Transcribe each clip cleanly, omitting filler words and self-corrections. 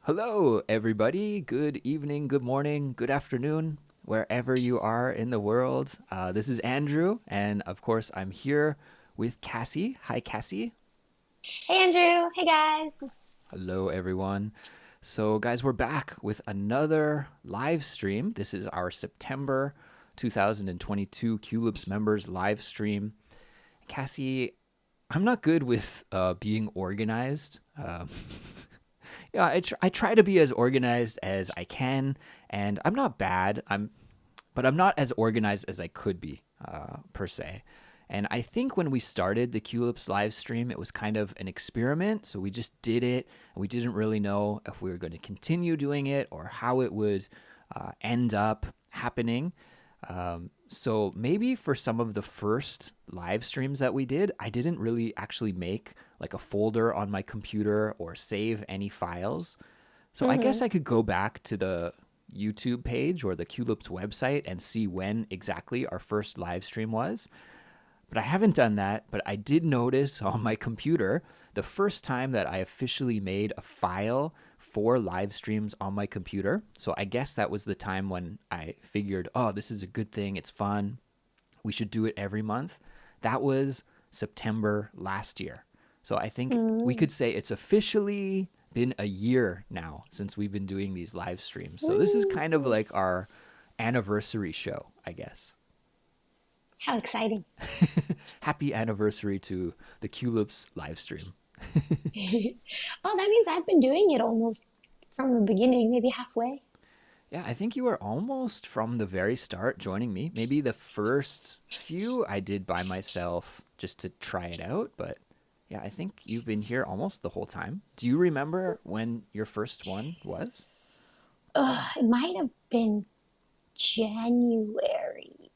Hello, everybody. Good evening, good morning, good afternoon, wherever you are in the world. This is Andrew, and of course, I'm here with Kassy. Hi, Kassy. Hey Andrew, hey guys. Hello, everyone. So, guys, we're back with another live stream. This is our September 2022 Culips Members live stream. Kassy, I'm not good with being organized. Yeah, I try to be as organized as I can, and I'm not bad. But I'm not as organized as I could be, per se. And I think when we started the Culips live stream, it was kind of an experiment. So we just did it, and we didn't really know if we were going to continue doing it or how it would end up happening. So maybe for some of the first live streams that we did, I didn't really actually make like a folder on my computer or save any files. So I guess Mm-hmm. I could go back to the YouTube page or the Culips website and see when exactly our first live stream was. But I haven't done that. But I did notice on my computer the first time that I officially made a file for live streams on my computer. So I guess that was the time when I figured, oh, this is a good thing. It's fun. We should do it every month. That was September last year. So I think we Mm-hmm. could say it's officially been a year now since we've been doing these live streams. So this is kind of like our anniversary show, I guess. How exciting. Happy anniversary to the Culips live stream. Oh, that means I've been doing it almost from the beginning, maybe halfway. Yeah, I think you were almost from the very start joining me. Maybe the first few I did by myself just to try it out, but yeah, I think you've been here almost the whole time. Do you remember when your first one was? It might have been January,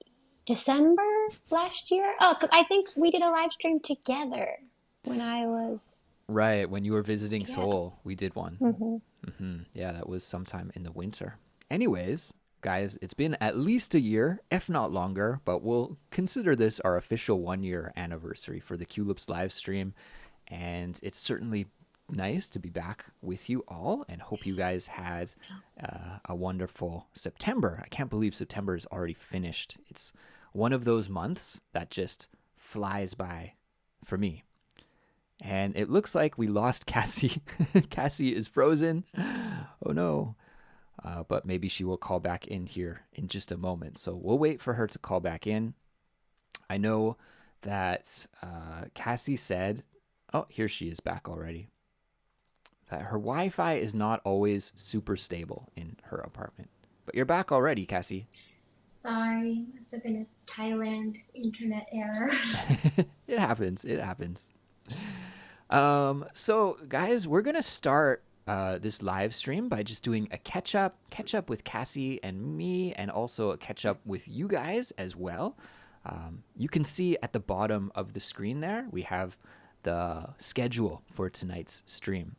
December last year. Oh, 'cause I think we did a live stream together when I was, Right, when you were visiting yeah. Seoul, we did one. Mm-hmm. Yeah, that was sometime in the winter. Anyways, guys, it's been at least a year, if not longer, but we'll consider this our official 1 year anniversary for the Culips live stream. And it's certainly nice to be back with you all and hope you guys had a wonderful September. I can't believe September is already finished. It's one of those months that just flies by for me. And it looks like we lost Kassy. Kassy is frozen. Oh no. But maybe she will call back in here in just a moment. So we'll wait for her to call back in. I know that Kassy said, oh, here she is back already, that her Wi Fi is not always super stable in her apartment. But you're back already, Kassy. Sorry, must have been a Thailand internet error. It happens. It happens. So guys, we're gonna start this live stream by just doing a catch up with Kassy and me, and also a catch up with you guys as well. You can see at the bottom of the screen there, we have the schedule for tonight's stream.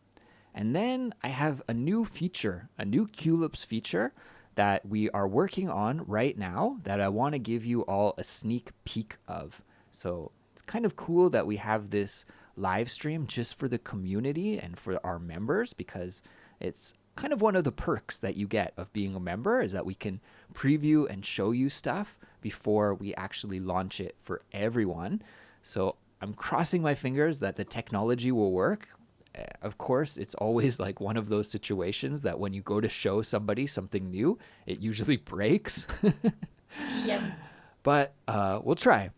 And then I have a new feature, a new Culips feature that we are working on right now that I want to give you all a sneak peek of. So it's kind of cool that we have this live stream just for the community and for our members, because it's kind of one of the perks that you get of being a member is that we can preview and show you stuff before we actually launch it for everyone. So I'm crossing my fingers that the technology will work. Of course, it's always like one of those situations that when you go to show somebody something new, it usually breaks. Yep. But we'll try.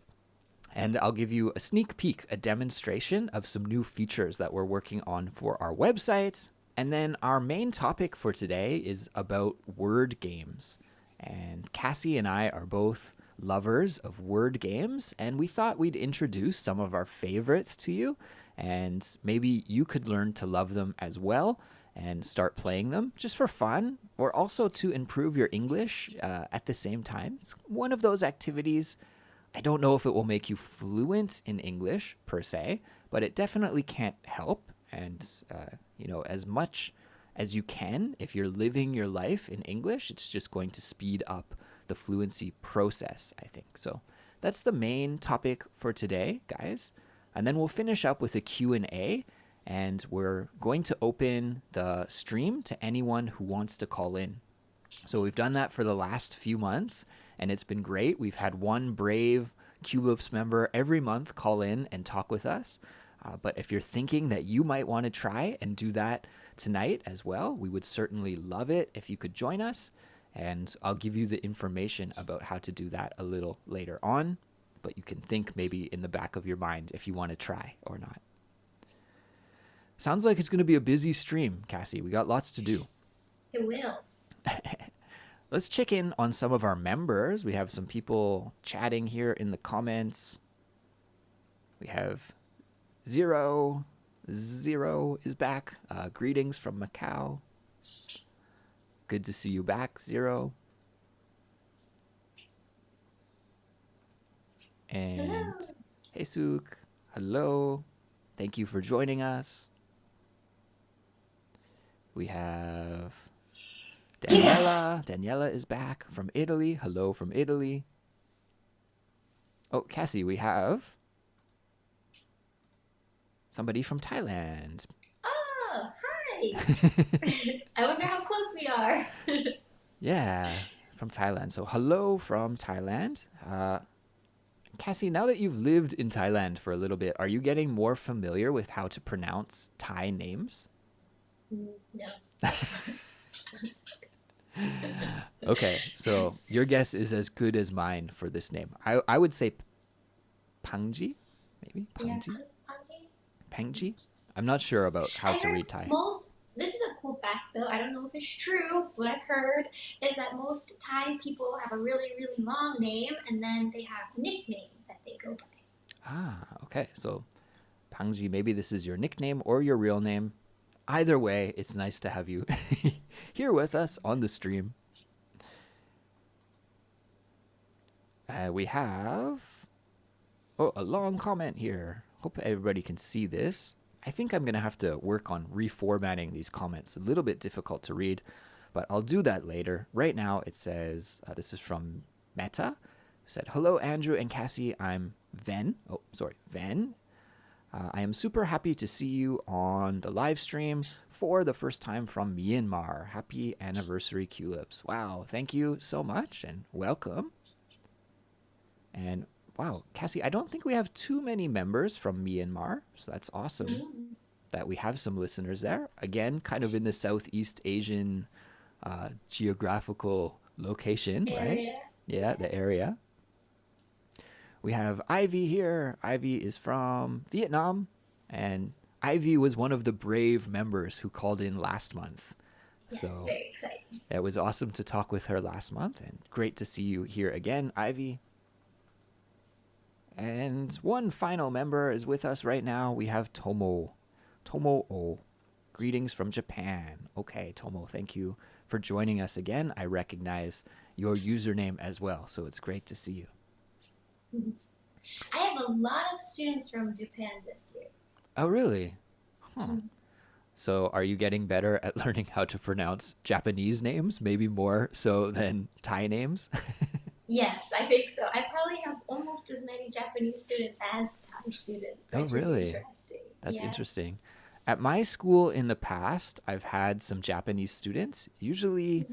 And I'll give you a sneak peek, a demonstration of some new features that we're working on for our websites. And then our main topic for today is about word games. And Kassy and I are both lovers of word games, and we thought we'd introduce some of our favorites to you, and maybe you could learn to love them as well and start playing them just for fun, or also to improve your English at the same time. It's one of those activities. I don't know if it will make you fluent in English per se, but it definitely can't help. And, as much as you can, if you're living your life in English, it's just going to speed up the fluency process, I think. So that's the main topic for today, guys. And then we'll finish up with a Q&A. and we're going to open the stream to anyone who wants to call in. So we've done that for the last few months, and it's been great. We've had one brave Culips member every month call in and talk with us. But if you're thinking that you might want to try and do that tonight as well, we would certainly love it if you could join us. And I'll give you the information about how to do that a little later on. But you can think maybe in the back of your mind if you want to try or not. Sounds like it's going to be a busy stream, Kassy. We got lots to do. It will. Let's check in on some of our members. We have some people chatting here in the comments. We have Zero. Zero is back. Greetings from Macau. Good to see you back, Zero. And Hello. Jesus, hello. Thank you for joining us. We have Daniela. Daniela is back from Italy. Hello from Italy. Oh, Kassy, we have somebody from Thailand. Oh, hi. I wonder how close we are. Yeah, from Thailand. So hello from Thailand. Kassy, now that you've lived in Thailand for a little bit, are you getting more familiar with how to pronounce Thai names? No. Okay, so your guess is as good as mine for this name. I would say Pangji, maybe? Yeah, Pangji? Auntie. Pangji? I'm not sure about how I to heard read Thai. this is a cool fact though, I don't know if it's true, it's what I've heard, is that most Thai people have a really, really long name and then they have a nickname that they go by. Ah, okay. So Pangji, maybe this is your nickname or your real name. Either way, it's nice to have you here with us on the stream. We have a long comment here. Hope everybody can see this. I think I'm going to have to work on reformatting these comments. A little bit difficult to read, but I'll do that later. Right now it says, this is from Meta. It said, hello, Andrew and Kassy. I'm Ven. Oh, sorry, Ven. I am super happy to see you on the live stream for the first time from Myanmar. Happy anniversary, Culips. Wow, thank you so much and welcome. And wow, Kassy, I don't think we have too many members from Myanmar, so that's awesome that we have some listeners there. Again, kind of in the Southeast Asian geographical location, right? Yeah, the area. We have Ivy here. Ivy is from Vietnam, and Ivy was one of the brave members who called in last month. Yes, So very exciting. it was awesome to talk with her last month, and great to see you here again, Ivy. And one final member is with us right now. We have Tomo. Tomo O. Greetings from Japan. Okay, Tomo, thank you for joining us again. I recognize your username as well, so it's great to see you. I have a lot of students from Japan this year. Oh, really? Huh. So are you getting better at learning how to pronounce Japanese names, maybe more so than Thai names? Yes, I think so. I probably have almost as many Japanese students as Thai students. Oh, which is really? interesting. That's Yeah. interesting. At my school in the past, I've had some Japanese students, usually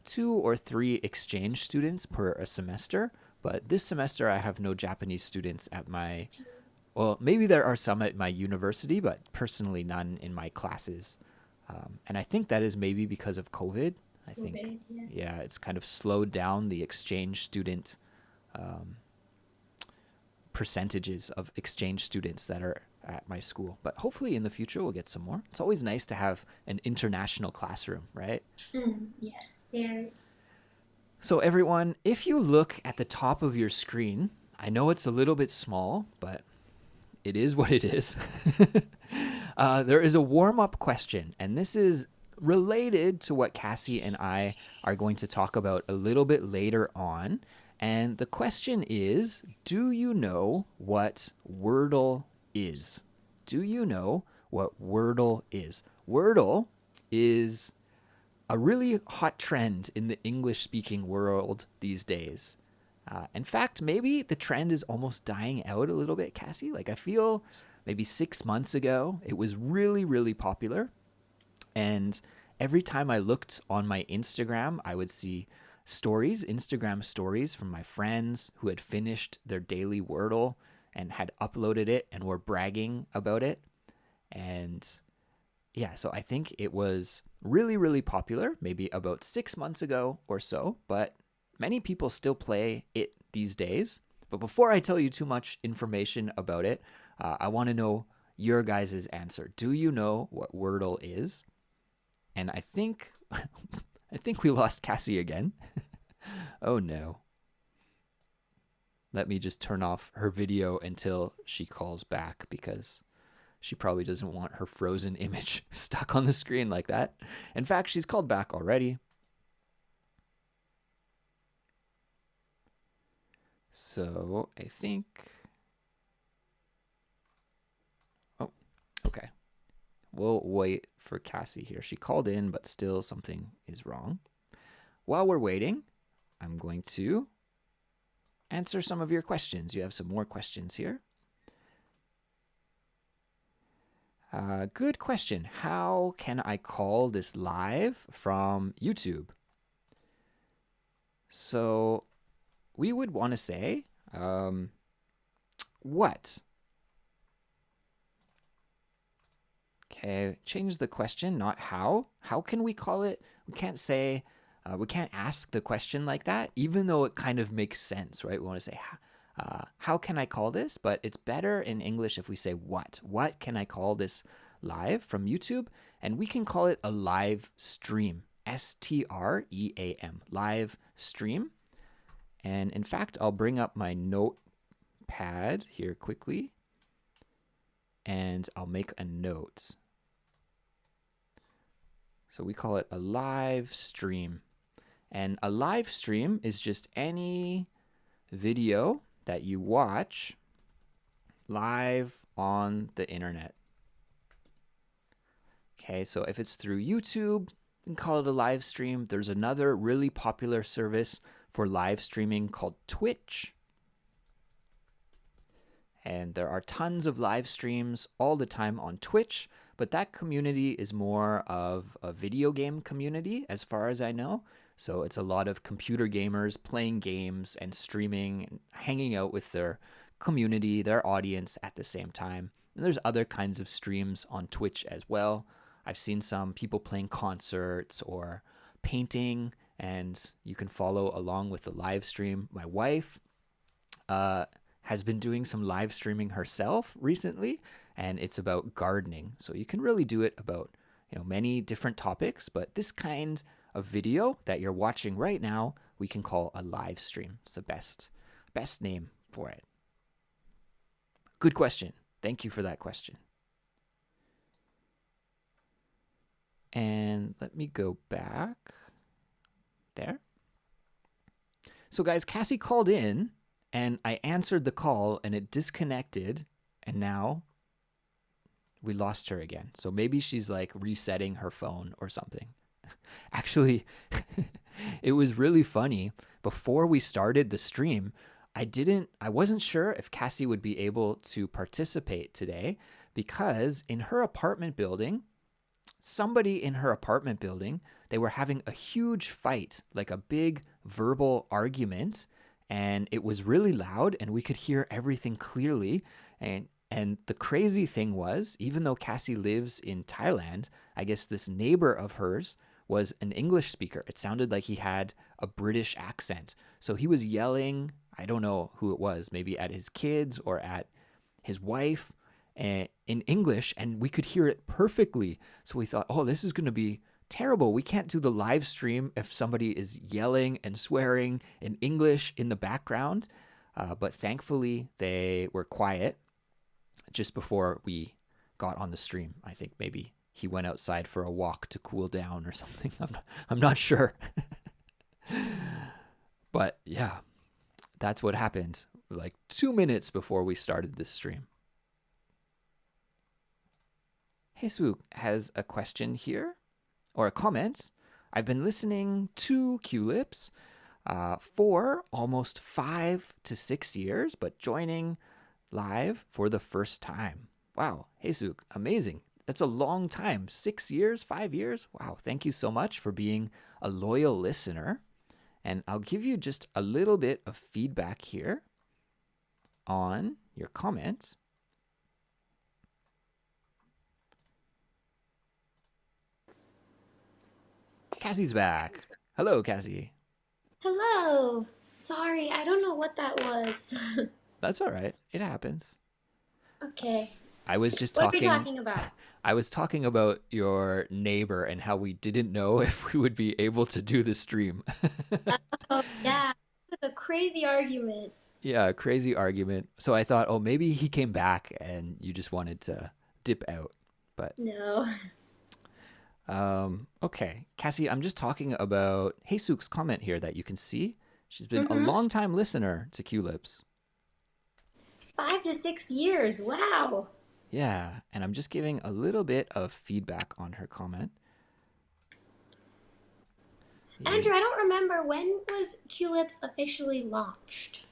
2 or 3 exchange students per a semester. But this semester, I have no Japanese students at my, well, maybe there are some at my university, but personally none in my classes. And I think that is maybe because of COVID. I think, COVID, yeah. yeah, it's kind of slowed down the exchange student percentages of exchange students that are at my school. But hopefully in the future, we'll get some more. It's always nice to have an international classroom, right? Yes, very. So everyone, if you look at the top of your screen, I know it's a little bit small, but it is what it is. There is a warm-up question, and this is related to what Kassy and I are going to talk about a little bit later on. And the question is, do you know what Wordle is? Do you know what Wordle is? Wordle is a really hot trend in the English-speaking world these days. In fact, maybe the trend is almost dying out a little bit, Kassy. Like, I feel maybe 6 months ago. It was really, really popular. And every time I looked on my Instagram, I would see Instagram stories from my friends who had finished their daily Wordle and had uploaded it and were bragging about it. And yeah, so I think it was really, really popular, maybe about 6 months ago or so, but many people still play it these days. But before I tell you too much information about it, I want to know your guys' answer. Do you know what Wordle is? And I think I think we lost Kassy again. Oh no. Let me just turn off her video until she calls back because she probably doesn't want her frozen image stuck on the screen like that. In fact, she's called back already. So I think... Oh, okay. We'll wait for Kassy here. She called in, but still something is wrong. While we're waiting, I'm going to answer some of your questions. You have some more questions here. Good question. How can I call this live from YouTube? So we would want to say, what? Okay, change the question, not how. How can we call it? We can't say, we can't ask the question like that, even though it kind of makes sense, right? We want to say, how can I call this? But it's better in English if we say what. What can I call this live from YouTube? And we can call it a live stream. STREAM, live stream. And in fact, I'll bring up my notepad here quickly and I'll make a note. So we call it a live stream. And a live stream is just any video that you watch live on the internet. Okay, so if it's through YouTube, we can call it a live stream. There's another really popular service for live streaming called Twitch. And there are tons of live streams all the time on Twitch, but that community is more of a video game community as far as I know. So it's a lot of computer gamers playing games and streaming and hanging out with their community, their audience at the same time. And there's other kinds of streams on Twitch as well. I've seen some people playing concerts or painting, and you can follow along with the live stream. My wife has been doing some live streaming herself recently, and it's about gardening. So you can really do it about, many different topics, but this kind of video that you're watching right now, we can call a live stream. It's the best name for it. Good question. Thank you for that question. And let me go back there. So guys, Kassy called in and I answered the call and it disconnected, and now we lost her again. So maybe she's like resetting her phone or something. Actually, it was really funny. Before we started the stream, I wasn't sure if Kassy would be able to participate today because in her apartment building, somebody in her apartment building, they were having a huge fight, like a big verbal argument, and it was really loud and we could hear everything clearly. And the crazy thing was, even though Kassy lives in Thailand, I guess this neighbor of hers was an English speaker. It sounded like he had a British accent. So he was yelling, I don't know who it was, maybe at his kids or at his wife in English, and we could hear it perfectly. So we thought, oh, this is going to be terrible. We can't do the live stream if somebody is yelling and swearing in English in the background. But thankfully, they were quiet just before we got on the stream. I think maybe he went outside for a walk to cool down or something. I'm not sure. But yeah, that's what happened like 2 minutes before we started this stream. Jesus has a question here, or a comment. I've been listening to Culips for almost 5 to 6 years, but joining live for the first time. Wow, Jesus, amazing. That's a long time. 6 years, 5 years. Wow, thank you so much for being a loyal listener. And I'll give you just a little bit of feedback here on your comments. Cassie's back. Hello, Cassie. Hello. Sorry, I don't know what that was. That's all right. It happens. Okay. I was just What are we talking talking about? I was talking about your neighbor and how we didn't know if we would be able to do the stream. Oh, yeah. It was a crazy argument. Yeah, crazy argument. So I thought, oh, maybe he came back and you just wanted to dip out. But No. okay, Cassie, I'm just talking about Heisuk's comment here that you can see. She's been a Mm-hmm. long time listener to Culips. 5 to 6 years. Wow. Yeah, and I'm just giving a little bit of feedback on her comment. Andrew, I don't remember when was Culips officially launched.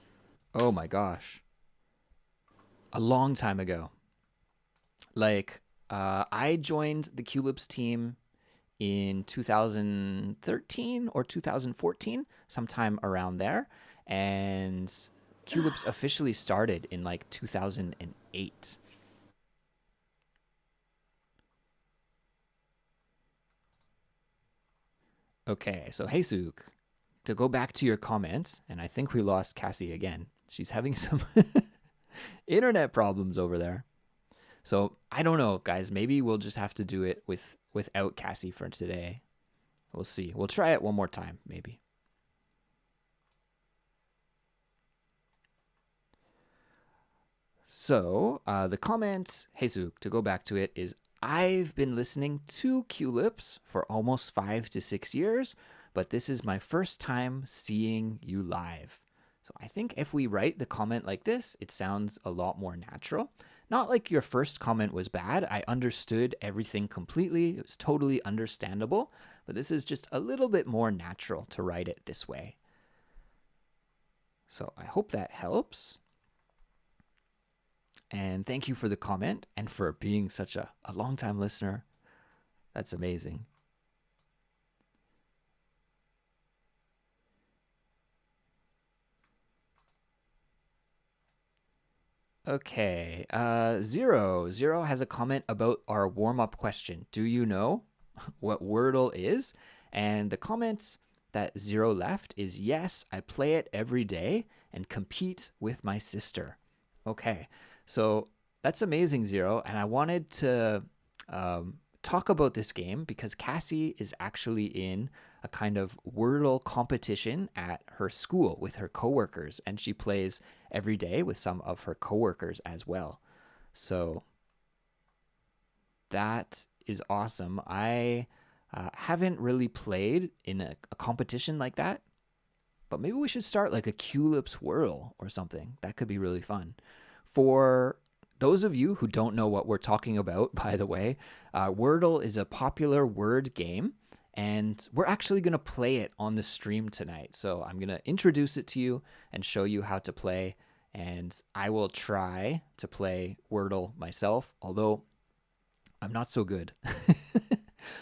Oh my gosh, a long time ago. Like, I joined the Culips team in 2013 or 2014, sometime around there. And Culips officially started in like 2008. Okay, so Heisuk, to go back to your comments, and I think we lost Cassie again. She's having some internet problems over there. So I don't know, guys. Maybe we'll just have to do it without Cassie for today. We'll see. We'll try it one more time, maybe. So the comment, Jesus, to go back to it, is I've been listening to Culips for almost 5 to 6 years, but this is my first time seeing you live. So I think if we write the comment like this, it sounds a lot more natural. Not like your first comment was bad. I understood everything completely. It was totally understandable, but this is just a little bit more natural to write it this way. So I hope that helps. And thank you for the comment and for being such a long-time listener. That's amazing. Okay. Zero has a comment about our warm-up question. Do you know what Wordle is? And the comment that Zero left is, yes, I play it every day and compete with my sister. Okay. So that's amazing, Zero. And I wanted to talk about this game because Kassy is actually in a kind of Wordle competition at her school with her coworkers, and she plays every day with some of her coworkers as well. So that is awesome. I haven't really played in a competition like that, but maybe we should start like a Culips Whirl or something. That could be really fun. For those of you who don't know what we're talking about, by the way, Wordle is a popular word game, and we're actually going to play it on the stream tonight. So I'm going to introduce it to you and show you how to play, and I will try to play Wordle myself, although I'm not so good.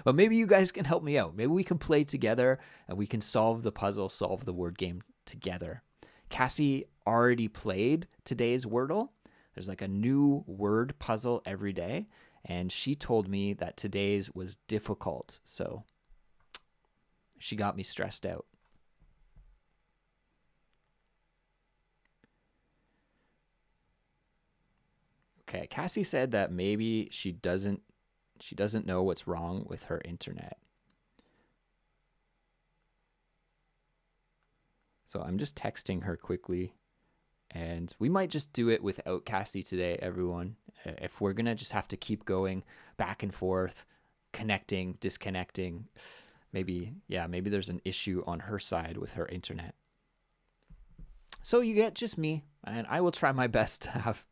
But maybe you guys can help me out. Maybe we can play together and we can solve the puzzle, solve the word game together. Kassy already played today's Wordle. There's like a new word puzzle every day, and she told me that today's was difficult, so she got me stressed out. Okay, Kassy said that maybe she doesn't know what's wrong with her internet. So I'm just texting her quickly. And we might just do it without Kassy today, everyone. If we're going to just have to keep going back and forth, connecting, disconnecting, maybe there's an issue on her side with her internet. So you get just me, and I will try my best to have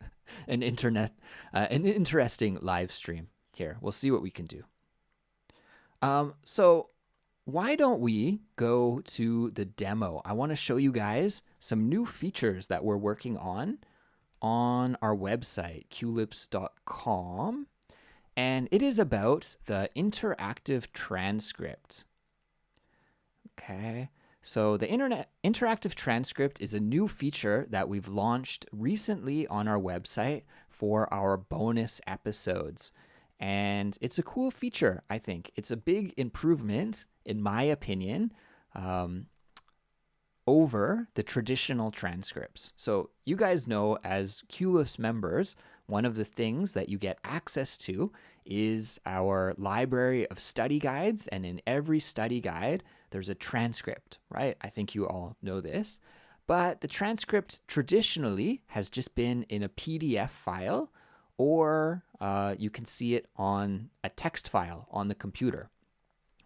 an interesting live stream here. We'll see what we can do. So why don't we go to the demo? I want to show you guys some new features that we're working on on our website, culips.com, and it is about the interactive transcript. Okay, so the interactive transcript is a new feature that we've launched recently on our website for our bonus episodes. And it's a cool feature, I think. It's a big improvement, in my opinion, over the traditional transcripts. So you guys know, as Culips members, one of the things that you get access to is our library of study guides. And in every study guide, there's a transcript, right? I think you all know this. But the transcript traditionally has just been in a PDF file, or you can see it on a text file on the computer,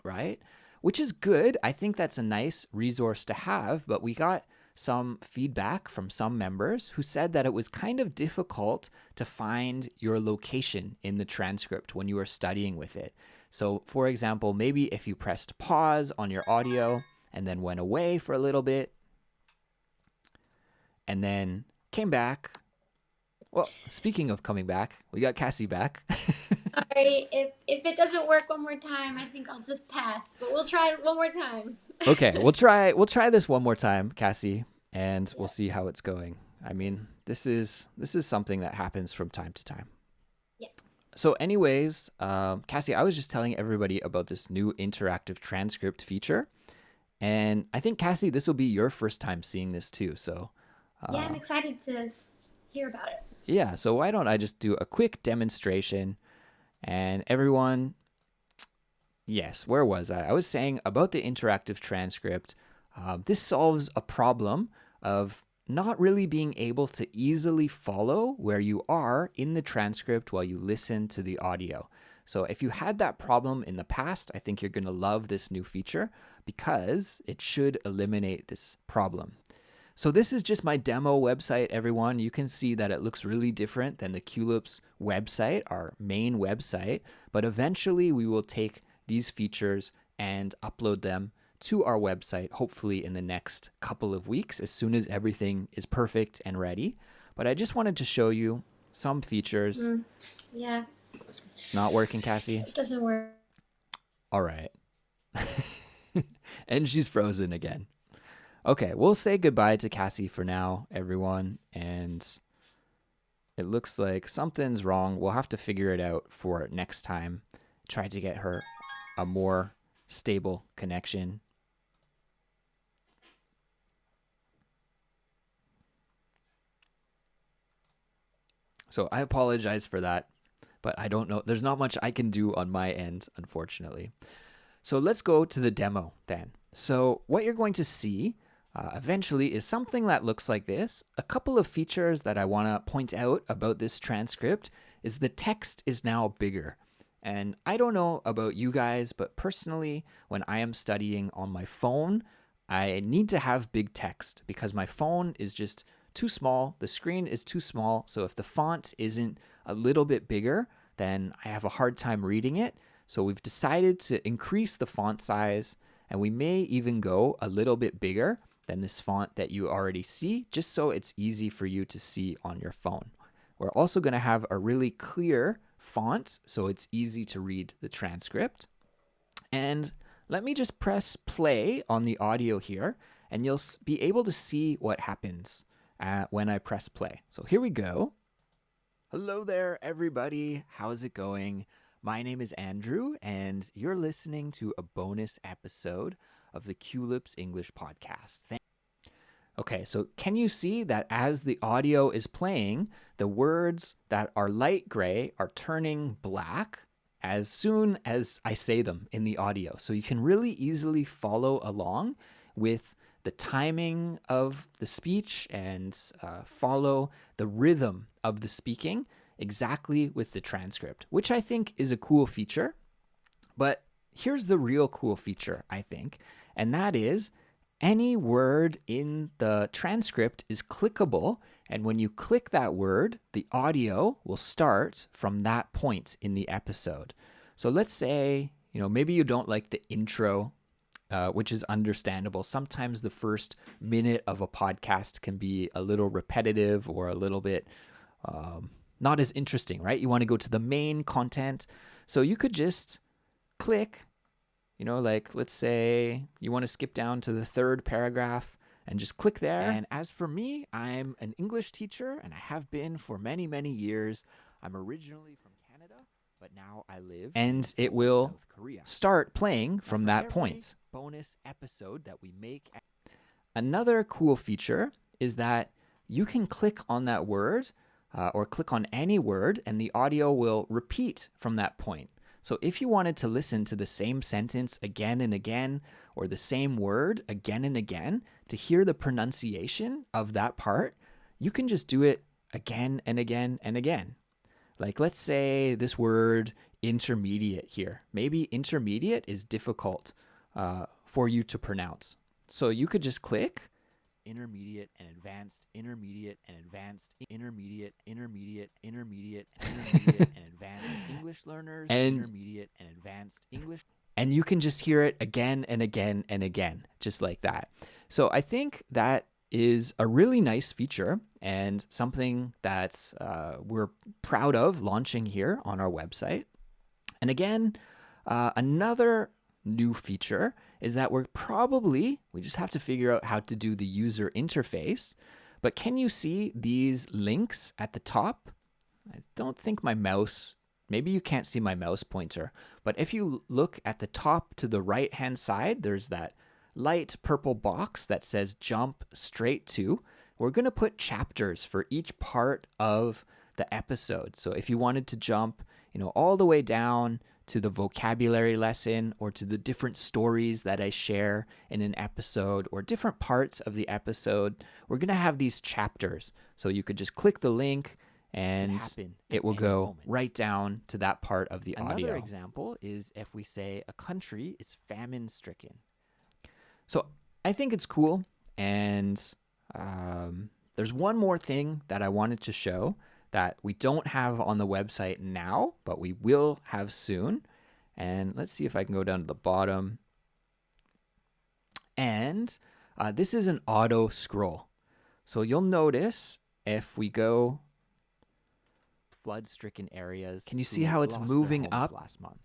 right? Which is good. I think that's a nice resource to have, but we got some feedback from some members who said that it was kind of difficult to find your location in the transcript when you were studying with it. So, for example, maybe if you pressed pause on your audio and then went away for a little bit and then came back. Well, speaking of coming back, we got Kassy back. Sorry, if it doesn't work one more time, I think I'll just pass. But we'll try one more time. Okay, we'll try this one more time, Kassy, and we'll see how it's going. I mean, this is something that happens from time to time. Yeah. So anyways, Kassy, I was just telling everybody about this new interactive transcript feature. And I think, Kassy, this will be your first time seeing this too. So yeah, I'm excited to hear about it. Yeah, so why don't I just do a quick demonstration, and everyone, yes, where was I? I was saying about the interactive transcript. This solves a problem of not really being able to easily follow where you are in the transcript while you listen to the audio. So if you had that problem in the past, I think you're going to love this new feature because it should eliminate this problem. So this is just my demo website, everyone. You can see that it looks really different than the Culips website, our main website. But eventually we will take these features and upload them to our website, hopefully in the next couple of weeks, as soon as everything is perfect and ready. But I just wanted to show you some features. Yeah. Not working, Kassy? It doesn't work. All right. And she's frozen again. Okay, we'll say goodbye to Kassy for now, everyone. And it looks like something's wrong. We'll have to figure it out for next time. Try to get her a more stable connection. So I apologize for that, but I don't know. There's not much I can do on my end, unfortunately. So let's go to the demo then. So what you're going to see eventually is something that looks like this. A couple of features that I want to point out about this transcript is the text is now bigger. And I don't know about you guys, but personally, when I am studying on my phone, I need to have big text because my phone is just too small. The screen is too small. So if the font isn't a little bit bigger, then I have a hard time reading it. So we've decided to increase the font size, and we may even go a little bit bigger than this font that you already see, just so it's easy for you to see on your phone. We're also going to have a really clear font, so it's easy to read the transcript. And let me just press play on the audio here, and you'll be able to see what happens when I press play. So here we go. Hello there, everybody. How's it going? My name is Andrew, and you're listening to a bonus episode of the Culips English podcast. Okay, so can you see that as the audio is playing, the words that are light gray are turning black as soon as I say them in the audio? So you can really easily follow along with the timing of the speech and follow the rhythm of the speaking exactly with the transcript, which I think is a cool feature. But here's the real cool feature, I think, and that is any word in the transcript is clickable, and when you click that word, the audio will start from that point in the episode. So let's say, maybe you don't like the intro which is understandable. Sometimes the first minute of a podcast can be a little repetitive or a little bit not as interesting, right? You want to go to the main content. So you could just click, like let's say you want to skip down to the third paragraph and just click there. And as for me, I'm an English teacher and I have been for many, many years. I'm originally from Canada, but now I live and it will South Korea. Start playing from that point. Bonus episode that we make. Another cool feature is that you can click on that word or click on any word and the audio will repeat from that point. So if you wanted to listen to the same sentence again and again, or the same word again and again, to hear the pronunciation of that part, you can just do it again and again and again. Like let's say this word intermediate here. Maybe intermediate is difficult for you to pronounce. So you could just click intermediate and advanced, intermediate and advanced, intermediate, intermediate, intermediate, intermediate and advanced English learners, and intermediate and advanced English. And you can just hear it again and again and again, just like that. So I think that is a really nice feature and something that we're proud of launching here on our website. And again, another new feature is that we just have to figure out how to do the user interface. But can you see these links at the top? I don't think maybe you can't see my mouse pointer, but if you look at the top to the right-hand side, there's that light purple box that says jump straight to. We're going to put chapters for each part of the episode. So if you wanted to jump, all the way down to the vocabulary lesson or to the different stories that I share in an episode or different parts of the episode, we're going to have these chapters. So you could just click the link and it will go right down to that part of the audio. Another example is if we say a country is famine-stricken. So I think it's cool. And there's one more thing that I wanted to show that we don't have on the website now, but we will have soon. And let's see if I can go down to the bottom. And this is an auto scroll. So you'll notice if we go flood-stricken areas. Can you see how it's moving up? Last month.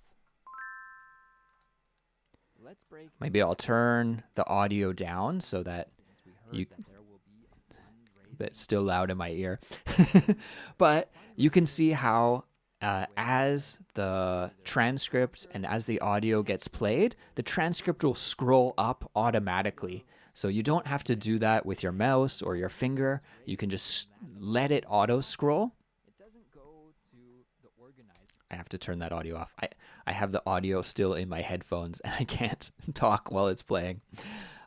Maybe I'll turn the audio down so that that's still loud in my ear. But you can see how as the transcript and as the audio gets played, the transcript will scroll up automatically. So you don't have to do that with your mouse or your finger. You can just let it auto scroll. It doesn't go to the organizer. I have to turn that audio off. I have the audio still in my headphones and I can't talk while it's playing.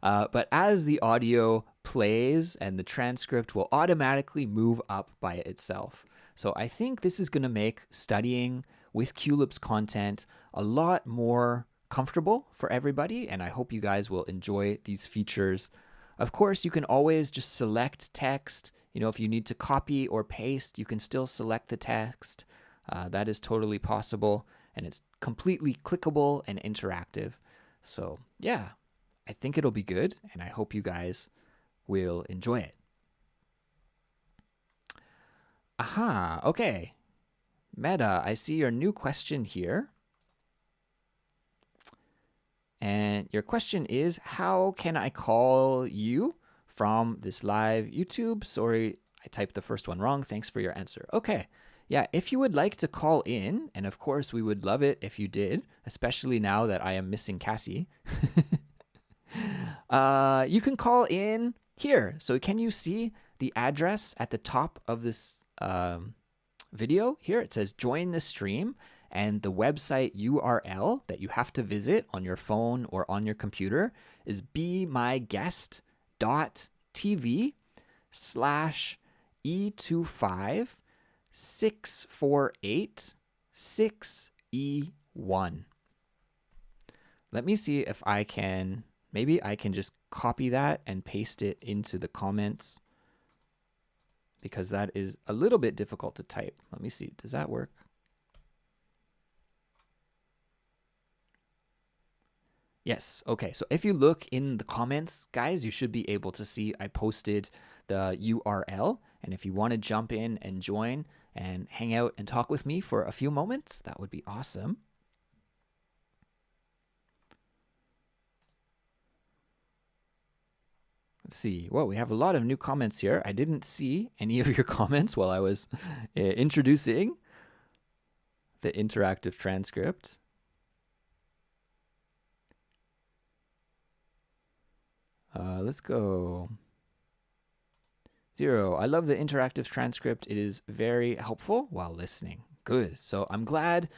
But as the audio plays and the transcript will automatically move up by itself. So I think this is going to make studying with Culips content a lot more comfortable for everybody, and I hope you guys will enjoy these features. Of course, you can always just select text. If you need to copy or paste, you can still select the text. That is totally possible, and it's completely clickable and interactive. So yeah, I think it'll be good, and I hope you guys will enjoy it. Aha, okay. Meta, I see your new question here. And your question is, how can I call you from this live YouTube? Sorry, I typed the first one wrong. Thanks for your answer. Okay. Yeah, if you would like to call in, and of course we would love it if you did, especially now that I am missing Kassy. You can call in here. So can you see the address at the top of this video? Here it says join the stream, and the website URL that you have to visit on your phone or on your computer is bemyguest.tv/E25648-6E1. Let me see if maybe I can just copy that and paste it into the comments, because that is a little bit difficult to type. Let me see. Does that work? Yes. Okay. So if you look in the comments, guys, you should be able to see I posted the URL. And if you want to jump in and join and hang out and talk with me for a few moments, that would be awesome. Let's see. Well, we have a lot of new comments here. I didn't see any of your comments while I was introducing the interactive transcript. Let's go. Zero. I love the interactive transcript. It is very helpful while listening. Good. So I'm glad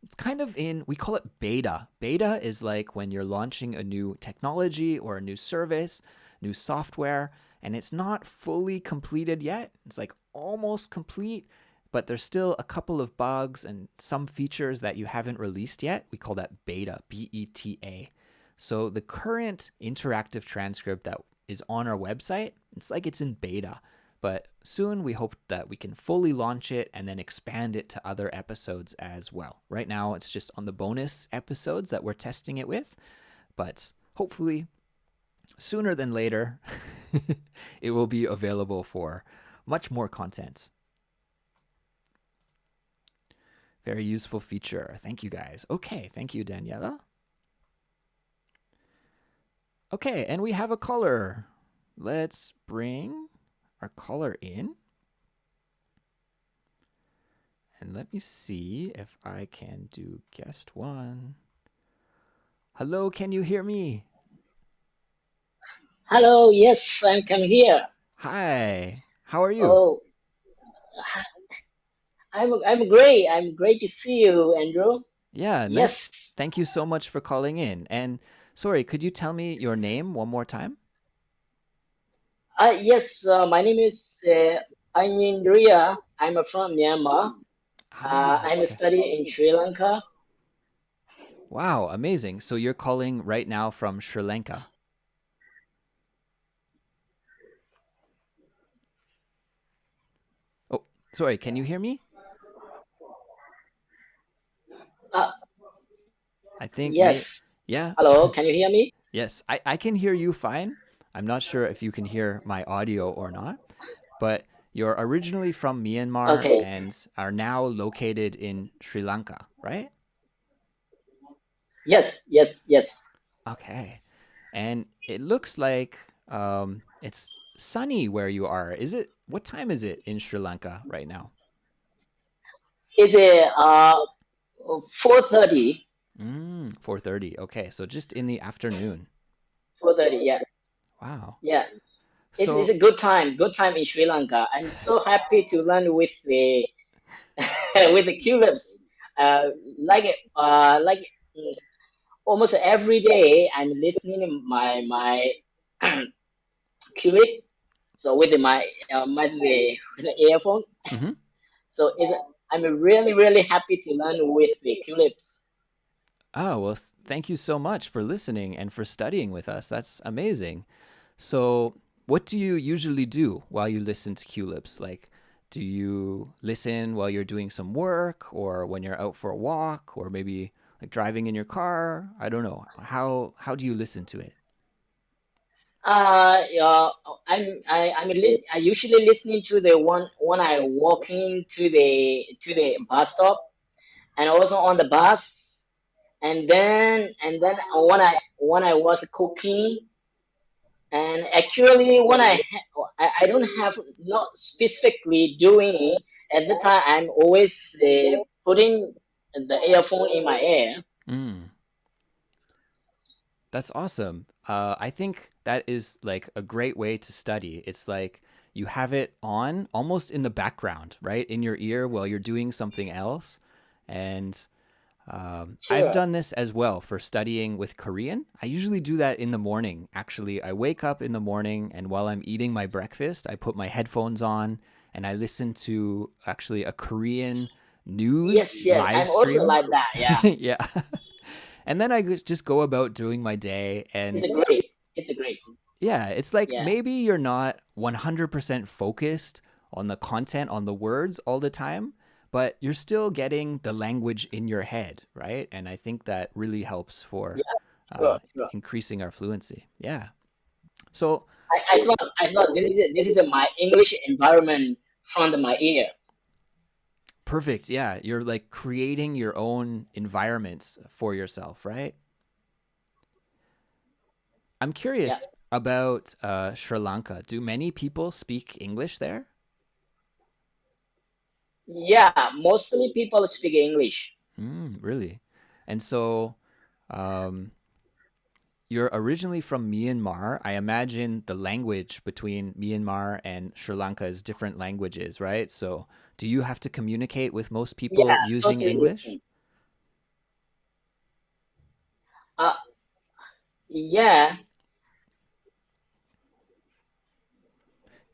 it's kind of in, we call it beta. Beta is like when you're launching a new technology or a new service, new software, and it's not fully completed yet. It's like almost complete, but there's still a couple of bugs and some features that you haven't released yet. We call that beta, B-E-T-A. So the current interactive transcript that is on our website, it's like it's in beta. But soon we hope that we can fully launch it and then expand it to other episodes as well. Right now it's just on the bonus episodes that we're testing it with. But hopefully sooner than later, it will be available for much more content. Very useful feature. Thank you guys. Okay, thank you, Daniela. Okay, and we have a caller. Let's bring our caller in. And let me see if I can do guest one. Hello, can you hear me? Hello, yes, I'm come here. Hi, how are you? Oh, I'm great. I'm great to see you, Andrew. Yeah, nice. Yes, Thank you so much for calling in. And sorry, could you tell me your name one more time? yes. My name is Anindriya. I'm from Myanmar. Ah, I'm okay. studying in Sri Lanka. Wow, amazing. So you're calling right now from Sri Lanka. Oh, sorry, can you hear me? Uh, I think yes. yeah. Hello, can you hear me? Yes, I can hear you fine. I'm not sure if you can hear my audio or not, but you're originally from Myanmar Okay. and are now located in Sri Lanka, right? Yes, yes, yes. Okay. And it looks like it's sunny where you are. Is it? What time is it in Sri Lanka right now? It's a 4:30. 4:30. Okay, so just in the afternoon. 4:30. Yeah, Wow. yeah. It's So, a good time. Good time in Sri Lanka. I'm so happy to learn with the with the Culips. Uh, like mm, almost every day, I'm listening my Culip. So with with the earphone. mhm. So I'm really happy to learn with the Culips. Oh, well, thank you so much for listening and for studying with us. That's amazing. So, what do you usually do while you listen to Culips? Like, do you listen while you're doing some work or when you're out for a walk or maybe like driving in your car? I don't know. How do you listen to it? Yeah, I usually listening to the one when I walking to the bus stop and also on the bus and then when I was cooking. And actually, I don't have not specifically doing it at the time. I'm always putting the earphone in my ear. Mm. That's awesome. I think that is like a great way to study. It's like you have it on almost in the background, right? In your ear while you're doing something else. And I've Sure. done this as well for studying with Korean. I usually do that in the morning. Actually, I wake up in the morning and while I'm eating my breakfast, I put my headphones on and I listen to actually a Korean news Yes, yes. live I'm also stream. like that. Yeah. Yeah. And then I just go about doing my day. It's And a great. It's a great. yeah, it's like Yeah. maybe you're not 100% focused on the content, on the words all the time, but you're still getting the language in your head, right? And I think that really helps for Yeah. sure, uh, sure. increasing our fluency. Yeah. So I thought this is my English environment from my ear. perfect. Yeah. You're like creating your own environments for yourself, right? I'm Yeah, curious about Sri Lanka. Do many people speak English there? yeah. Mostly people speak English. Really? And so um, you're originally from Myanmar. I imagine the language between Myanmar and Sri Lanka is different languages, right? So do you have to communicate with most Yeah, people using totally English? different. Uh, yeah,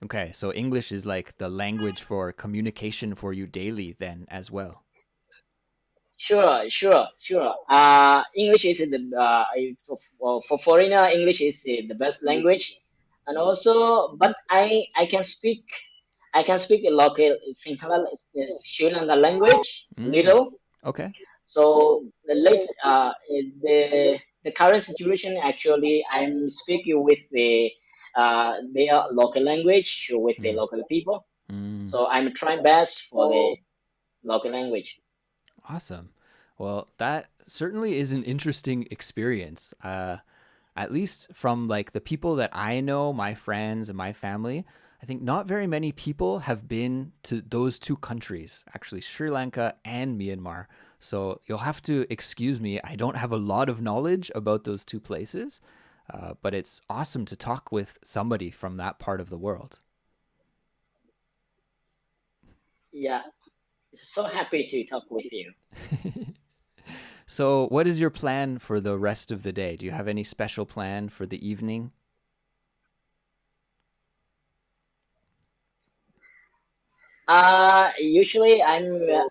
Okay, so English is like the language for communication for you daily then as well. sure, sure, sure. English is the for foreigner. English is the best language, and also, but I can speak the local Sinhala Sri Lanka language Mm, little. okay. So the current situation actually I'm speaking with their local language with the Mm, local people. mm. So I'm trying best for the local language. Awesome. Well, that certainly is an interesting experience. At least from like the people that I know, my friends and my family, I think not very many people have been to those two countries, actually Sri Lanka and Myanmar. So you'll have to excuse me. I don't have a lot of knowledge about those two places, but it's awesome to talk with somebody from that part of the world. Yeah, so happy to talk with you. So, what is your plan for the rest of the day? Do you have any special plan for the evening? Usually I'm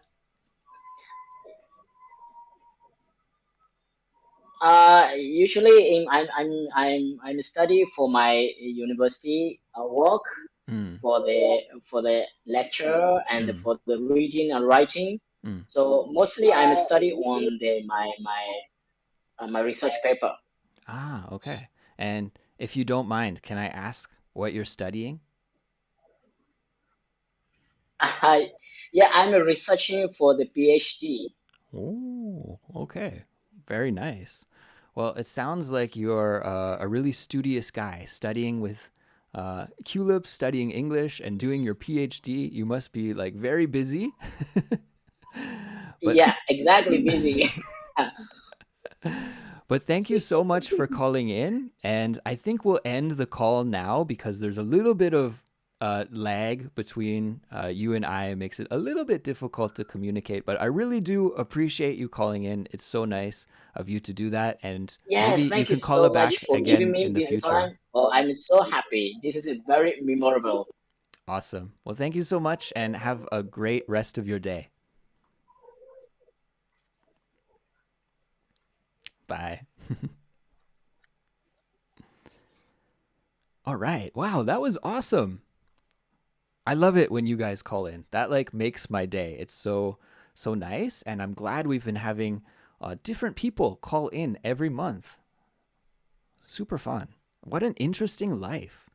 study for my university work Mm, for the lecture and mm, for the reading and writing. mm. So mostly I'm study on my research paper. Ah, okay. And if you don't mind, can I ask what you're studying? I, yeah, I'm researching for the PhD. Oh, okay. Very nice. Well, it sounds like you're a really studious guy, studying with Culips, studying English, and doing your PhD. You must be like very busy. but Yeah, exactly busy. But thank you so much for calling in. And I think we'll end the call now because there's a little bit of lag between you and I. It makes it a little bit difficult to communicate. But I really do appreciate you calling in. It's so nice of you to do that. And Yeah, maybe you thank you can call it so much back for giving again me in the this future. time. Oh, I'm so happy. This is a very memorable. Awesome. Well, thank you so much and have a great rest of your day. Bye. All right. Wow, that was awesome. I love it when you guys call in. That like makes my day. It's so nice, and I'm glad we've been having different people call in every month. Super fun. What an interesting life.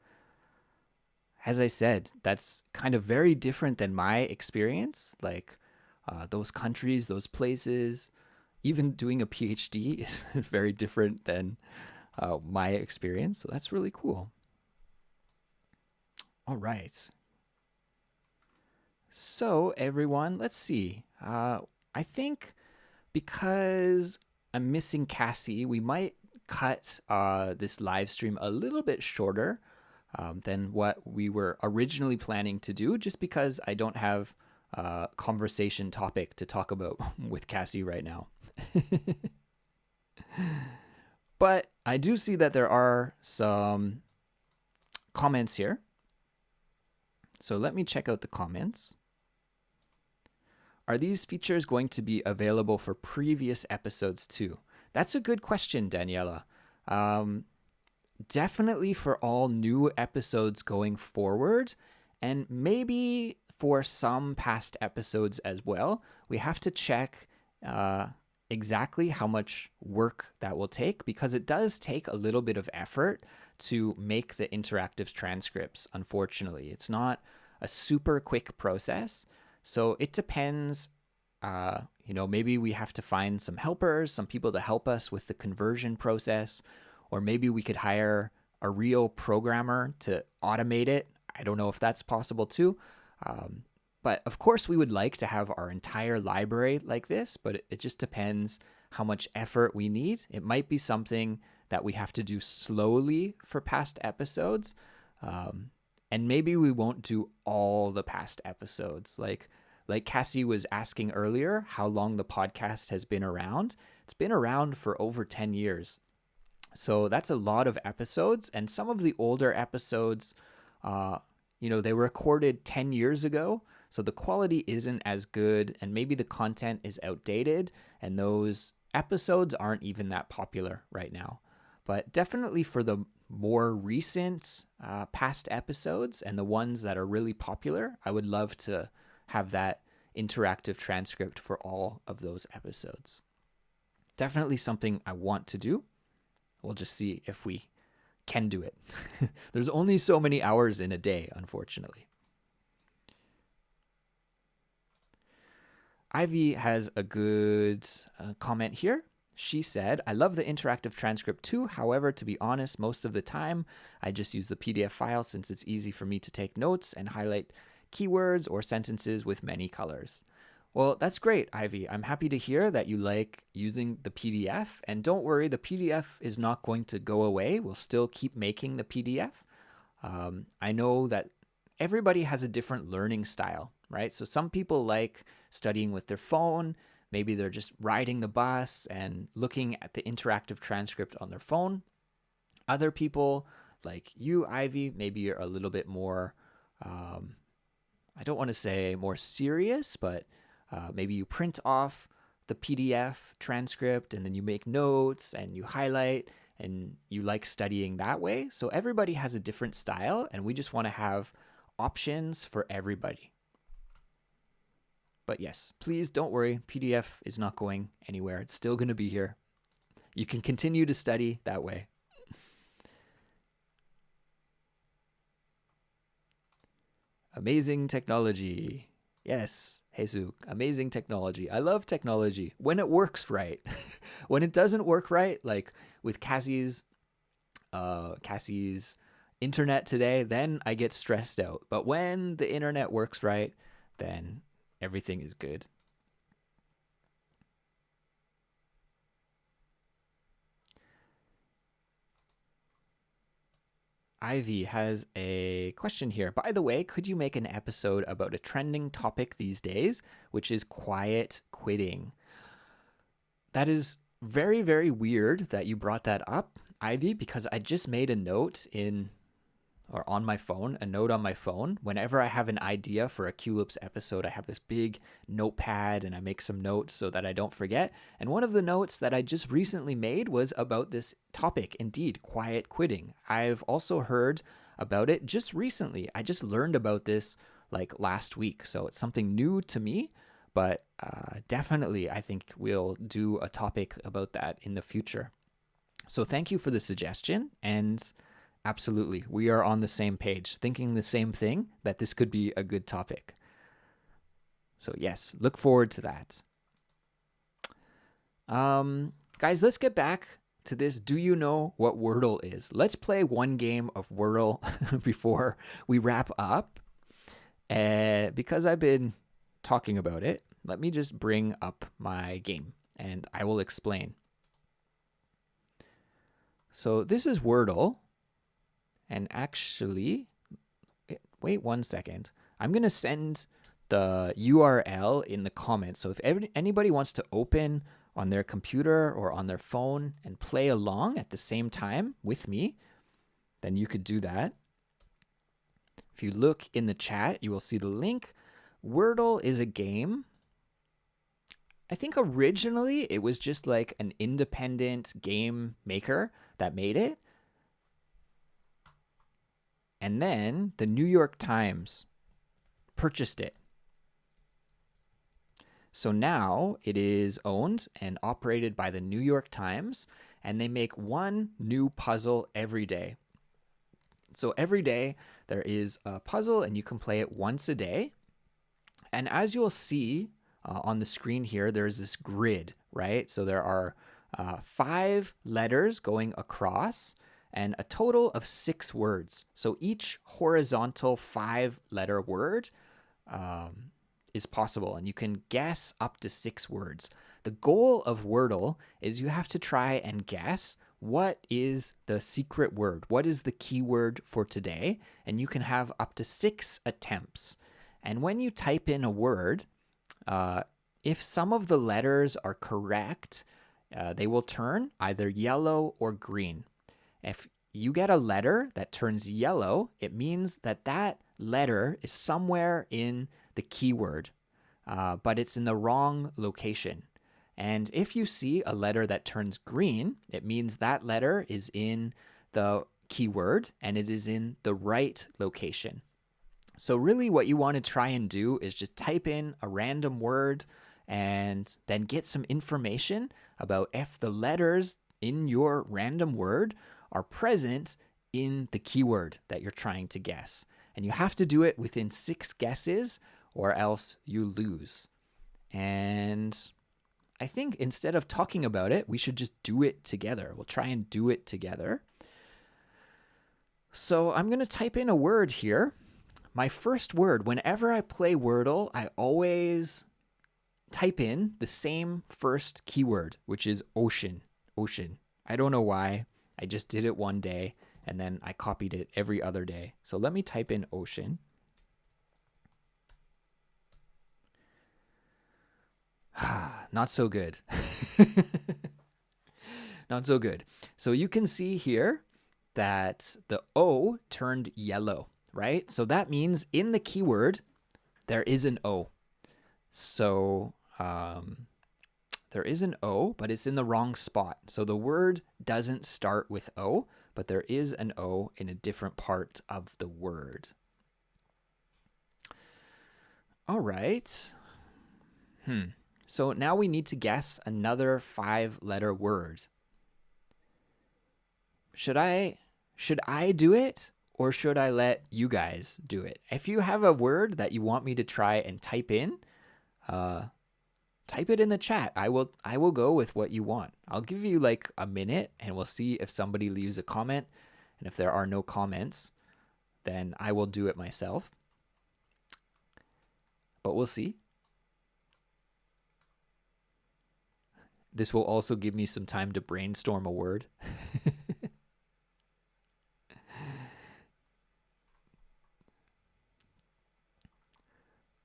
As I said, that's kind of very different than my experience. Like those countries, those places. Even doing a PhD is very different than my experience. So that's really cool. All right. So, everyone, let's see. I think because I'm missing Kassy, we might cut this live stream a little bit shorter than what we were originally planning to do, just because I don't have a conversation topic to talk about with Kassy right now. But I do see that there are some comments here. So let me check out the comments. Are these features going to be available for previous episodes too? That's a good question, Daniela. Um, Definitely for all new episodes going forward, and maybe for some past episodes as well. We have to check uh, exactly how much work that will take because it does take a little bit of effort to make the interactive transcripts, unfortunately. It's not a super quick process. So it depends. Maybe we have to find some helpers, some people to help us with the conversion process, or maybe we could hire a real programmer to automate it. I don't know if that's possible too. Um, but of course, we would like to have our entire library like this, but it just depends how much effort we need. It might be something that we have to do slowly for past episodes. Um, and maybe we won't do all the past episodes. Like Kassy was asking earlier, how long the podcast has been around. It's been around for over 10 years. So that's a lot of episodes. And some of the older episodes, they were recorded 10 years ago. So the quality isn't as good. And maybe the content is outdated. And those episodes aren't even that popular right now. But definitely for the more recent past episodes and the ones that are really popular, I would love to have that interactive transcript for all of those episodes. Definitely something I want to do. We'll just see if we can do it. There's only so many hours in a day, unfortunately. Ivy has a good comment here. She said, I love the interactive transcript too. However, to be honest, most of the time, I just use the PDF file since it's easy for me to take notes and highlight keywords or sentences with many colors. Well, that's great, Ivy. I'm happy to hear that you like using the PDF. And don't worry, the PDF is not going to go away. We'll still keep making the PDF. I know that everybody has a different learning style, right? So some people like studying with their phone. Maybe they're just riding the bus and looking at the interactive transcript on their phone. Other people, like you, Ivy, maybe you're a little bit more, I don't want to say more serious, but maybe you print off the PDF transcript and then you make notes and you highlight and you like studying that way. So everybody has a different style and we just want to have options for everybody. But yes, please don't worry. PDF is not going anywhere. It's still going to be here. You can continue to study that way. Amazing technology. Yes, Jesus, amazing technology. I love technology when it works right. When it doesn't work right, like with Kassy's internet today, then I get stressed out. But when the internet works right, then everything is good. Ivy has a question here. By the way, could you make an episode about a trending topic these days, which is quiet quitting? That is very, very weird that you brought that up, Ivy, because I just made a note on my phone. Whenever I have an idea for a Culips episode, I have this big notepad and I make some notes so that I don't forget. And one of the notes that I just recently made was about this topic, indeed, quiet quitting. I've also heard about it just recently. I just learned about this like last week. So it's something new to me, but definitely I think we'll do a topic about that in the future. So thank you for the suggestion, and absolutely, we are on the same page, thinking the same thing, that this could be a good topic. So yes, look forward to that. Guys, let's get back to this. Do you know what Wordle is? Let's play one game of Wordle before we wrap up. Because I've been talking about it, let me just bring up my game and I will explain. So this is Wordle. And actually, wait 1 second. I'm going to send the URL in the comments. So if anybody wants to open on their computer or on their phone and play along at the same time with me, then you could do that. If you look in the chat, you will see the link. Wordle is a game. I think originally it was just like an independent game maker that made it. And then the New York Times purchased it. So now it is owned and operated by the New York Times, and they make one new puzzle every day. So every day there is a puzzle, and you can play it once a day. And as you'll see on the screen here, there's this grid, right? So there are 5 letters going across and a total of 6 words. So each horizontal 5-letter word is possible, and you can guess up to 6 words. The goal of Wordle is you have to try and guess what is the secret word, what is the keyword for today, and you can have up to 6 attempts. And when you type in a word, if some of the letters are correct, they will turn either yellow or green. If you get a letter that turns yellow, it means that that letter is somewhere in the keyword, but it's in the wrong location. And if you see a letter that turns green, it means that letter is in the keyword and it is in the right location. So really what you want to try and do is just type in a random word and then get some information about if the letters in your random word are present in the keyword that you're trying to guess. And you have to do it within 6 guesses or else you lose. And I think instead of talking about it, we should just do it together. We'll try and do it together. So I'm going to type in a word here. My first word, whenever I play Wordle, I always type in the same first keyword, which is ocean. Ocean. I don't know why. I just did it one day and then I copied it every other day. So let me type in ocean. Not so good. Not so good. So you can see here that the O turned yellow, right? So that means in the keyword, there is an O. So there is an O, but it's in the wrong spot. So the word doesn't start with O, but there is an O in a different part of the word. All right. So now we need to guess another 5-letter word. Should I do it or should I let you guys do it? If you have a word that you want me to try and type in, type it in the chat. I will go with what you want. I'll give you like a minute and we'll see if somebody leaves a comment. And if there are no comments, then I will do it myself. But we'll see. This will also give me some time to brainstorm a word.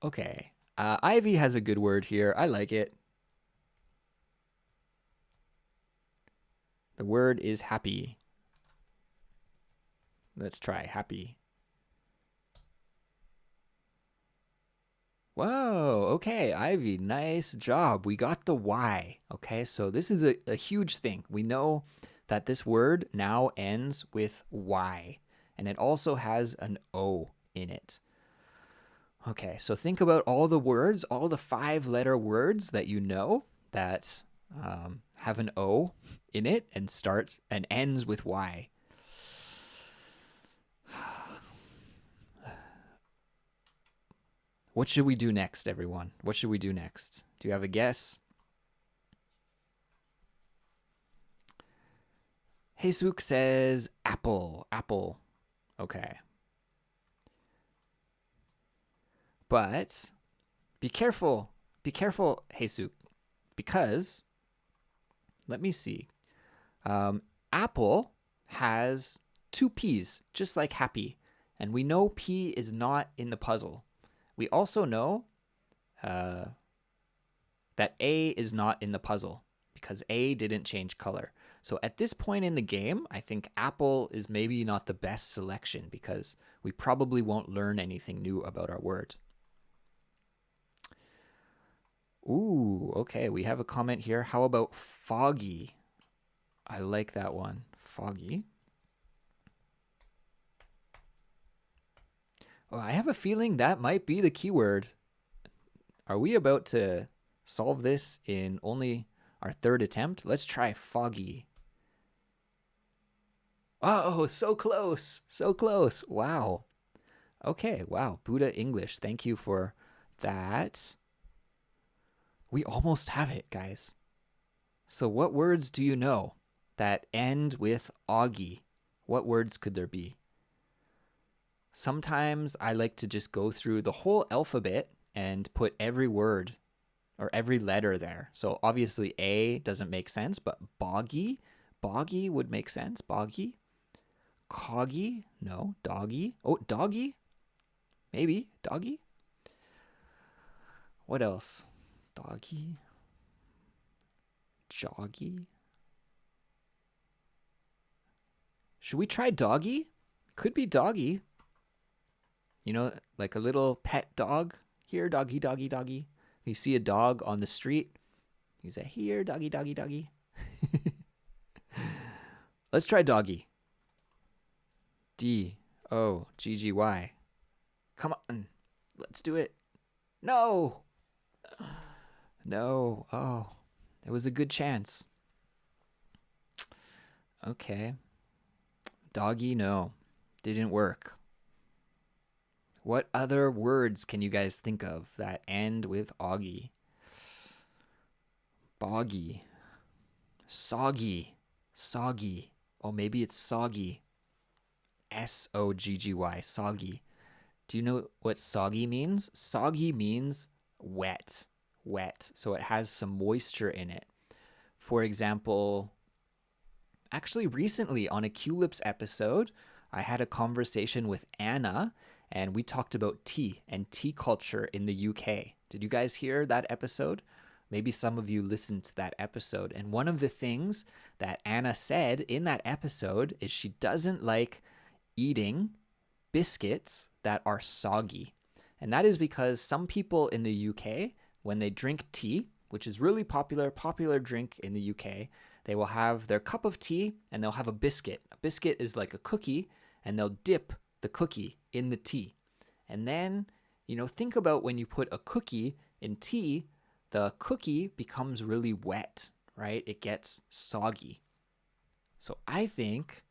Okay. Ivy has a good word here. I like it. The word is happy. Let's try happy. Whoa, okay, Ivy, nice job. We got the Y. Okay, so this is a huge thing. We know that this word now ends with Y, and it also has an O in it. Okay, so think about all the words, all the 5-letter words that you know that have an O in it and start and ends with Y. What should we do next, everyone? What should we do next? Do you have a guess? Heisuk says apple. Apple. Okay. But be careful. Be careful, Heisuk. Because, let me see. Apple has 2 P's, just like happy. And we know P is not in the puzzle. We also know that A is not in the puzzle because A didn't change color. So at this point in the game, I think apple is maybe not the best selection because we probably won't learn anything new about our word. Ooh, okay, we have a comment here. How about foggy? I like that one. Foggy. Oh, I have a feeling that might be the keyword. Are we about to solve this in only our third attempt. Let's try foggy. Oh, so close. So close. Wow. Okay, wow. Buddha English. Thank you for that. We almost have it, guys. So what words do you know that end with augie? What words could there be? Sometimes I like to just go through the whole alphabet and put every word or every letter there. So obviously A doesn't make sense, but boggy would make sense. Boggy. Coggy? No. Doggy? Oh, doggy? Maybe. Doggy? What else? Doggy? Joggy? Should we try doggy? Could be doggy. You know, like a little pet dog. Here, doggy, doggy, doggy. If you see a dog on the street, you say, here, doggy, doggy, doggy. Let's try doggy. D-O-G-G-Y. Come on. Let's do it. No. No. Oh, it was a good chance. Okay. Doggy, no. Didn't work. What other words can you guys think of that end with augie? Boggy. Soggy. Soggy. Oh, maybe it's soggy. S-O-G-G-Y. Soggy. Do you know what soggy means? Soggy means wet. Wet. So it has some moisture in it. For example, actually recently on a Culips episode, I had a conversation with Anna and we talked about tea and tea culture in the UK. Did you guys hear that episode? Maybe some of you listened to that episode. And one of the things that Anna said in that episode is she doesn't like eating biscuits that are soggy. And that is because some people in the UK, when they drink tea, which is really popular drink in the UK, they will have their cup of tea and they'll have a biscuit. A biscuit is like a cookie and they'll dip the cookie in the tea. And then, think about when you put a cookie in tea, the cookie becomes really wet, right? It gets soggy. So I think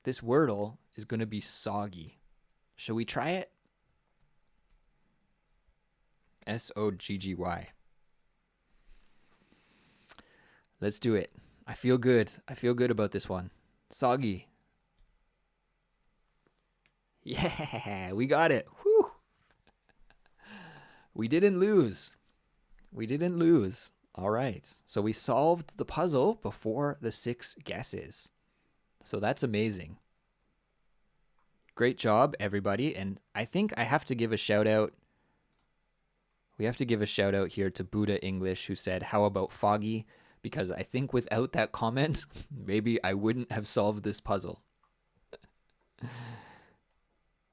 this Wordle is going to be soggy. Shall we try it? S-O-G-G-Y. Let's do it. I feel good. I feel good about this one. Soggy. Yeah, we got it. Whew. We didn't lose. We didn't lose. All right. So we solved the puzzle before the 6 guesses. So that's amazing. Great job, everybody. And I think I have to give a shout out. We have to give a shout out here to Buddha English, who said, how about foggy? Because I think without that comment, maybe I wouldn't have solved this puzzle.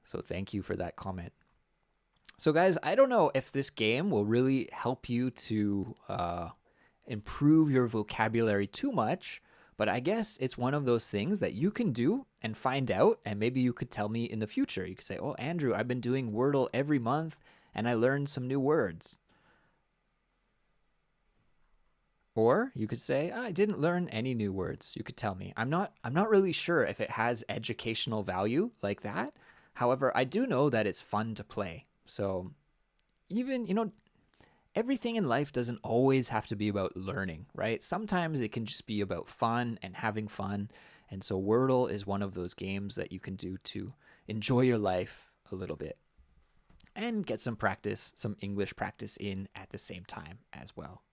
So thank you for that comment. So guys, I don't know if this game will really help you to improve your vocabulary too much, but I guess it's one of those things that you can do and find out, and maybe you could tell me in the future. You could say, oh, Andrew, I've been doing Wordle every month, and I learned some new words. Or you could say, I didn't learn any new words. You could tell me. I'm not really sure if it has educational value like that. However, I do know that it's fun to play. So even, everything in life doesn't always have to be about learning, right? Sometimes it can just be about fun and having fun. And so Wordle is one of those games that you can do to enjoy your life a little bit and get some practice, some English practice in at the same time as well.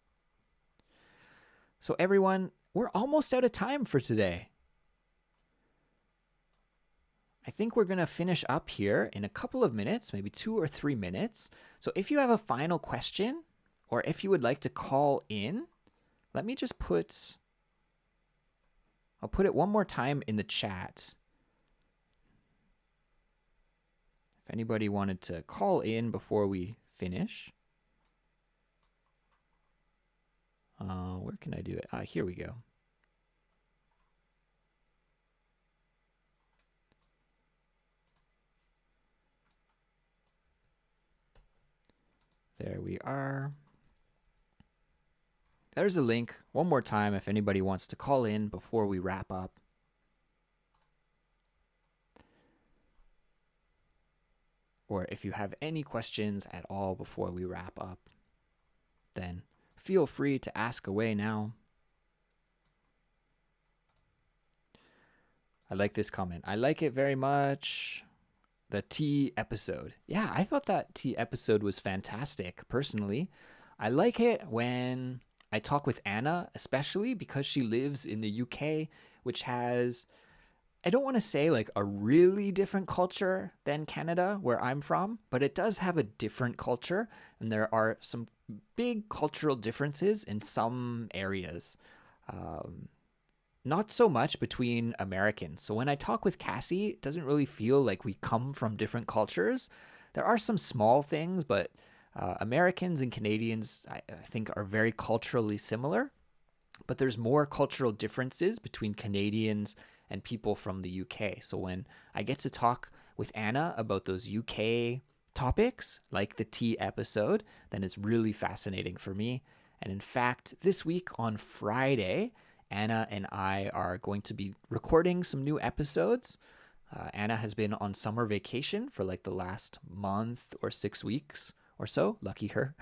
So everyone, we're almost out of time for today. I think we're going to finish up here in a couple of minutes, maybe 2 or 3 minutes. So if you have a final question or if you would like to call in, let me just I'll put it one more time in the chat. If anybody wanted to call in before we finish. Where can I do it? Here we go. There we are. There's a link one more time if anybody wants to call in before we wrap up. Or if you have any questions at all before we wrap up, then feel free to ask away now. I like this comment. I like it very much. The tea episode. Yeah, I thought that tea episode was fantastic, personally. I like it when I talk with Anna, especially because she lives in the UK, which has, I don't want to say like a really different culture than Canada, where I'm from, but it does have a different culture, and there are some big cultural differences in some areas. Um, Not so much between Americans. So when I talk with Kassy, it doesn't really feel like we come from different cultures. There are some small things, but Americans and Canadians, I think, are very culturally similar. But there's more cultural differences between Canadians and people from the UK. So when I get to talk with Anna about those UK topics, like the tea episode, then it's really fascinating for me. And in fact, this week on Friday, Anna and I are going to be recording some new episodes. Anna has been on summer vacation for like the last month or 6 weeks or so. Lucky her.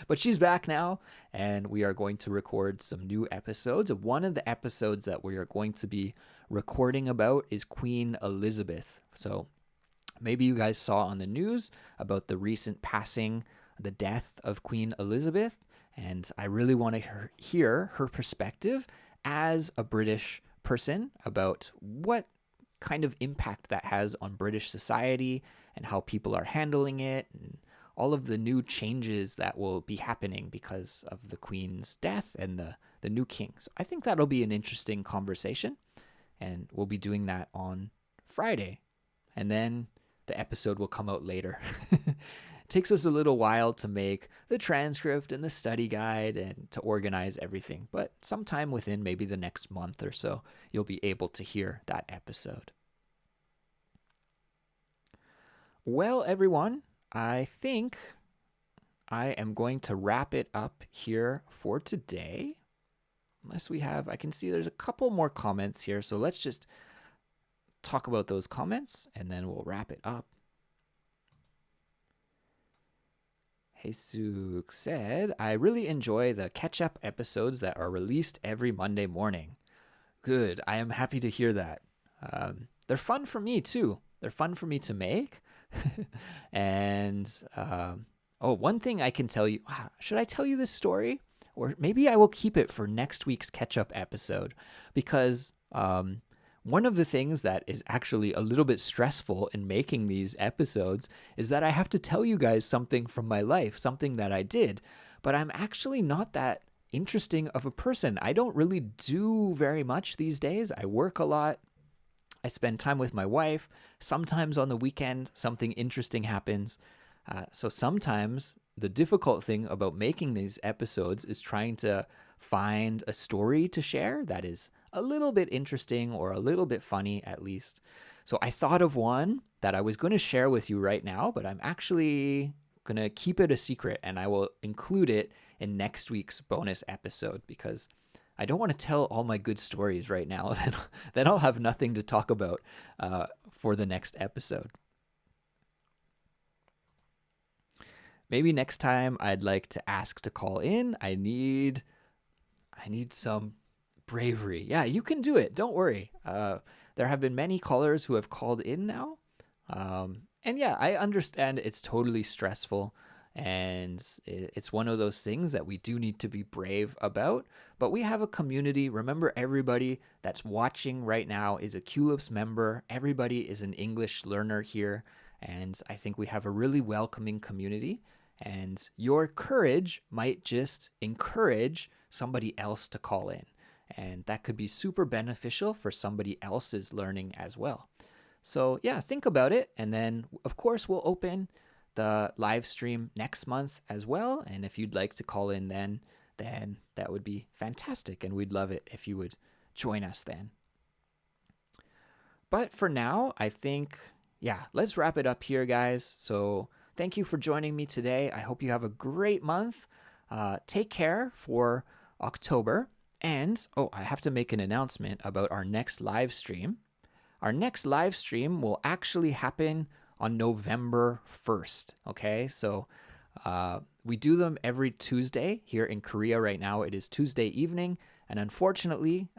But she's back now, and we are going to record some new episodes. One of the episodes that we are going to be recording about is Queen Elizabeth. So maybe you guys saw on the news about the recent passing, the death of Queen Elizabeth. And I really want to hear her perspective as a British person about what kind of impact that has on British society and how people are handling it, and all of the new changes that will be happening because of the Queen's death and the new king. So I think that'll be an interesting conversation, and we'll be doing that on Friday. And then the episode will come out later. Takes us a little while to make the transcript and the study guide and to organize everything, but sometime within maybe the next month or so, you'll be able to hear that episode. Well, everyone, I think I am going to wrap it up here for today. Unless we have, I can see there's a couple more comments here, so let's just talk about those comments and then we'll wrap it up. Jesus said, I really enjoy the catch-up episodes that are released every Monday morning. Good. I am happy to hear that. They're fun for me, too. They're fun for me to make. And, one thing I can tell you, should I tell you this story? Or maybe I will keep it for next week's catch-up episode, because one of the things that is actually a little bit stressful in making these episodes is that I have to tell you guys something from my life, something that I did, but I'm actually not that interesting of a person. I don't really do very much these days. I work a lot. I spend time with my wife. Sometimes on the weekend, something interesting happens. So sometimes the difficult thing about making these episodes is trying to find a story to share that is a little bit interesting or a little bit funny, at least. So I thought of one that I was going to share with you right now, but I'm actually going to keep it a secret, and I will include it in next week's bonus episode, because I don't want to tell all my good stories right now. Then I'll have nothing to talk about for the next episode. Maybe next time I'd like to ask to call in. I need some bravery. Yeah, you can do it. Don't worry. There have been many callers who have called in now. And yeah, I understand it's totally stressful, and it's one of those things that we do need to be brave about. But we have a community. Remember, everybody that's watching right now is a Culips member. Everybody is an English learner here. And I think we have a really welcoming community. And your courage might just encourage somebody else to call in. And that could be super beneficial for somebody else's learning as well. So yeah, think about it. And then, of course, we'll open the live stream next month as well. And if you'd like to call in then that would be fantastic. And we'd love it if you would join us then. But for now, I think, yeah, let's wrap it up here, guys. So thank you for joining me today. I hope you have a great month. take care for October. And, oh, I have to make an announcement about our next live stream. Our next live stream will actually happen on November 1st. Okay, so we do them every Tuesday here in Korea right now. It is Tuesday evening, and unfortunately,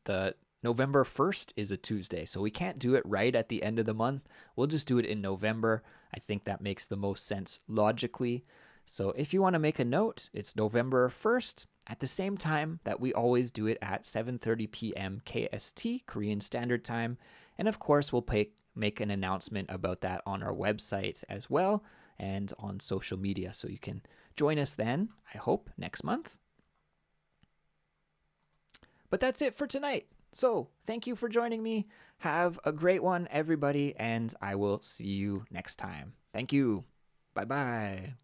the November 1st is a Tuesday, so we can't do it right at the end of the month. We'll just do it in November. I think that makes the most sense logically. So if you want to make a note, it's November 1st at the same time that we always do it at 7:30 p.m. KST, Korean Standard Time. And of course, we'll make an announcement about that on our website as well and on social media. So you can join us then, I hope, next month. But that's it for tonight. So thank you for joining me. Have a great one, everybody, and I will see you next time. Thank you. Bye bye.